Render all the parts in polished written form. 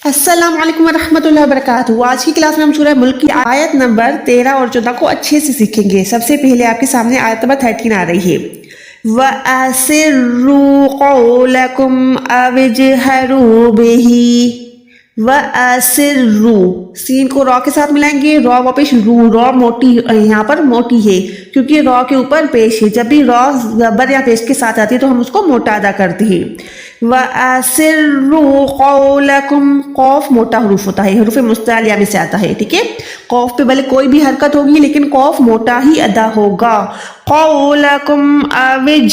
السلام علیکم ورحمۃ اللہ وبرکاتہ۔ آج کی کلاس میں ہم سورہ ملک کی آیت نمبر 13 اور 14 کو اچھے سے سیکھیں گے۔ سب سے پہلے آپ کے سامنے آیت نمبر 13 آ رہی ہے، وَأَسِرُّوا قَوْلَكُمْ أَوِ اجْهَرُوا بِهِ۔ وَأَسِرُّوا، سین کو را کے ساتھ ملائیں گے، را واپس رو، را موٹی یہاں پر موٹی ہے کیونکہ را کے اوپر پیش ہے۔ جب بھی را زبر یا پیش کے ساتھ آتی ہے تو ہم اس کو موٹا ادا کرتے ہیں۔ وَأَسِرُّوا قَوْلَكُمْ، قوف موٹا حروف ہوتا ہے، حروف مستعلیہ میں سے آتا ہے، ٹھیک ہے۔ قوف پہ بھلے کوئی بھی حرکت ہوگی لیکن قوف موٹا ہی ادا ہوگا۔ قَوْلَكُمْ أَوِجْ،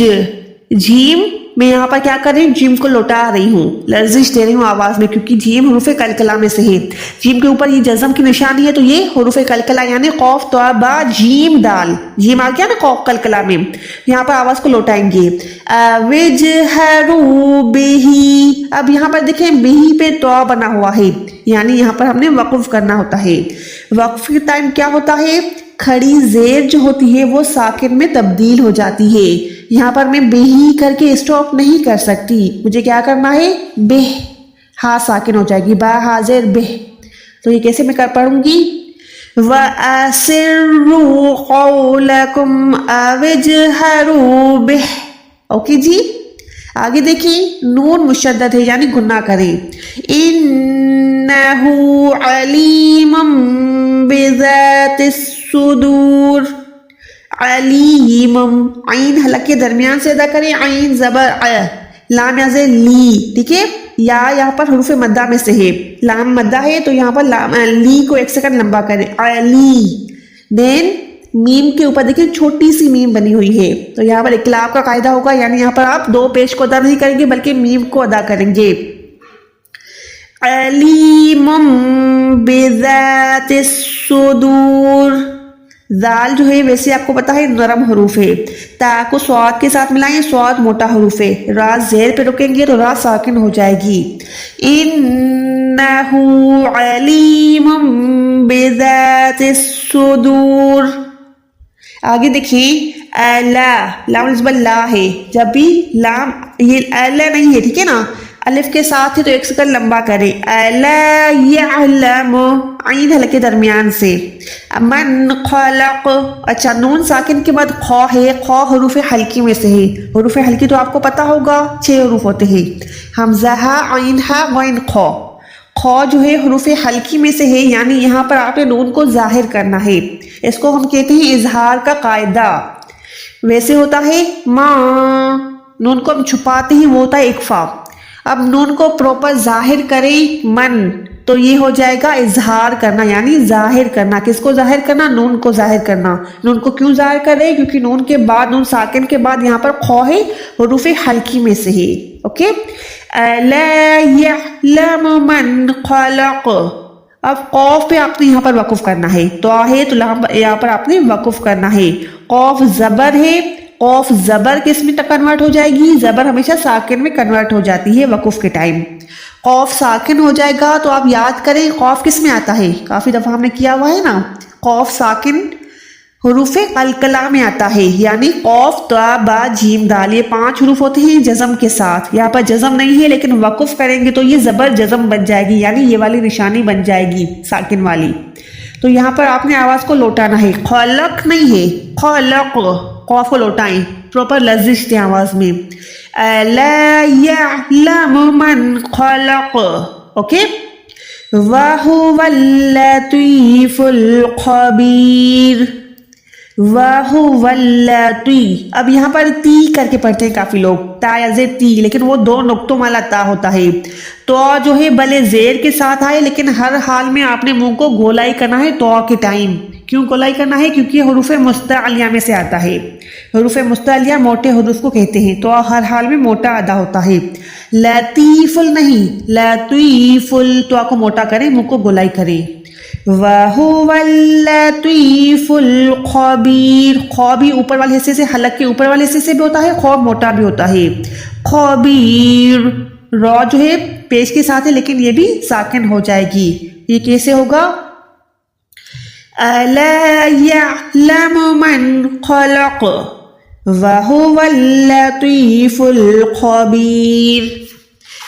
جیم میں یہاں پر کیا کر رہی ہوں، جیم کو لوٹا رہی ہوں، لرزش دے رہی ہوں آواز میں، کیونکہ جیم حروف قلقلہ میں سے ہے۔ جیم کے اوپر یہ جزم کی نشانی ہے تو یہ حروف قلقلہ یعنی قوف تو با جیم دال، جیم آ گیا نا قوف قلقلہ میں، یہاں پر آواز کو لوٹائیں گے۔ وَاجْهَرُوا بِهِ، اب یہاں پر دیکھیں بِهِ پہ تو بنا ہوا ہے، یعنی یہاں پر ہم نے وقف کرنا ہوتا ہے۔ وقف کے ٹائم کیا ہوتا ہے، کھڑی زیر جو ہوتی ہے وہ ساکن میں تبدیل ہو جاتی ہے۔ یہاں پر میں بِهِ کر کے اسٹاپ نہیں کر سکتی، مجھے کیا کرنا ہے، بہ، ہاں ساکن ہو جائے گی، با حاضر بہ، تو یہ کیسے میں پڑھوں گی، وَأَسِرُّوا قَوْلَكُمْ أَوِ اجْهَرُوا بِهِ۔ اوکے جی، آگے دیکھیں نون مشدد ہے یعنی گناہ کریں، إِنَّهُ عَلِيمٌ بِذَاتِ الصُّدُورِ، علیم، عین حلق کے درمیان سے ادا کریں، عین زبر لام یا سے لی، ٹھیک ہے، یا یہاں پر حروف مدہ میں سے ہے، لام مدہ ہے تو یہاں پر لی کو ایک سیکنڈ لمبا کریں، علی، دین میم کے اوپر دیکھیں چھوٹی سی میم بنی ہوئی ہے تو یہاں پر اقلاب کا قاعدہ ہوگا، یعنی یہاں پر آپ دو پیش کو ادا نہیں کریں گے بلکہ میم کو ادا کریں گے۔ علیم بذات الصدور، ذال جو ہے ویسے آپ کو پتا ہے نرم حروف ہے، تا کو صاد کے ساتھ ملائیں، صاد موٹا حروف ہے، را زیر پہ رکیں گے تو را ساکن ہو جائے گی۔ انہ علیم بذات الصدور۔ آگے دیکھیں الا، لام نسبت لا ہے، جب بھی لام یہ الا نہیں ہے ٹھیک ہے نا، الف کے ساتھ ہے تو ایک سیکنڈ لمبا کریں، الا یعلم، عین حلق کے درمیان سے، من خلق، اچھا نون ساکن کے بعد خا ہے، خا حروف حلقی میں سے ہے، حروف حلقی تو آپ کو پتا ہوگا 6 حروف ہوتے ہیں، حمزہ ہا، عین ہا، غین خا، خا جو ہے حروف حلقی میں سے ہے، یعنی یہاں پر آپ نے نون کو ظاہر کرنا ہے، اس کو ہم کہتے ہیں اظہار کا قاعدہ۔ ویسے ہوتا ہے ماں، نون کو ہم چھپاتے ہیں وہ ہوتا ہے اکفا، اب نون کو پروپر ظاہر کریں من تو یہ ہو جائے گا اظہار کرنا، یعنی ظاہر کرنا، کس کو ظاہر کرنا، نون کو ظاہر کرنا۔ نون کو کیوں ظاہر کر رہے ہیں، کیونکہ نون کے بعد، نون ساکن کے بعد یہاں پر خا ہے، حروف حلقی میں سے ہے، اوکے۔ الا یعلم من خلق، اب قوف پہ آپ نے یہاں پر وقف کرنا ہے، تو ہے تو یہاں پر آپ نے وقف کرنا ہے، قوف زبر ہے، قوف زبر کس میں کنورٹ ہو جائے گی، زبر ہمیشہ ساکن میں کنورٹ ہو جاتی ہے وقف کے ٹائم، قوف ساکن ہو جائے گا تو آپ یاد کریں قوف کس میں آتا ہے، کافی دفعہ ہم نے کیا ہوا ہے نا، قوف ساکن حروف قلقلہ میں آتا ہے، یعنی قوف تا با جیم دال، یہ 5 حروف ہوتے ہیں جزم کے ساتھ، یہاں پر جزم نہیں ہے لیکن وقف کریں گے تو یہ زبر جزم بن جائے گی، یعنی یہ والی نشانی بن جائے گی ساکن والی، تو یہاں پر آپ نے آواز کو لوٹانا ہے، خلق نہیں ہے، خلق، قوف کو لوٹائیں، پروپر لرزش دیں آواز میں، الا یعلم من خلق، اوکے۔ وَهُوَ اللَّطِیفُ الْخَبِیرُ، وَهُوَ اللَّطِیف، اب یہاں پر تی کر کے پڑھتے ہیں کافی لوگ، تا یا زیر تی، لیکن وہ 2 نقطوں والا تا ہوتا ہے، تو جو ہے بلے زیر کے ساتھ آئے لیکن ہر حال میں آپ نے منہ کو گولائی کرنا ہے تو کے ٹائم، کیوں گولائی کرنا ہے، کیونکہ یہ حروف مستعلیہ میں سے آتا ہے، حروف مستعلیہ موٹے حروف کو کہتے ہیں، تو ہر حال میں موٹا ادا ہوتا ہے، لطیف نہیں، لطیف، تو کو موٹا کریں، منہ کو گولائی کریں، وَهُوَ اللَّطِیفُ الْخَبِیرُ، خا بھی اوپر والے حصے سے، حلق کے اوپر والے حصے سے بھی ہوتا ہے، خا موٹا بھی ہوتا ہے، خبیر، را جو ہے پیش کے ساتھ ہے لیکن یہ بھی ساکن ہو جائے گی، یہ کیسے ہوگا، الا یعلم من خلق وَهُوَ اللَّطِیفُ الْخَبِیرُ۔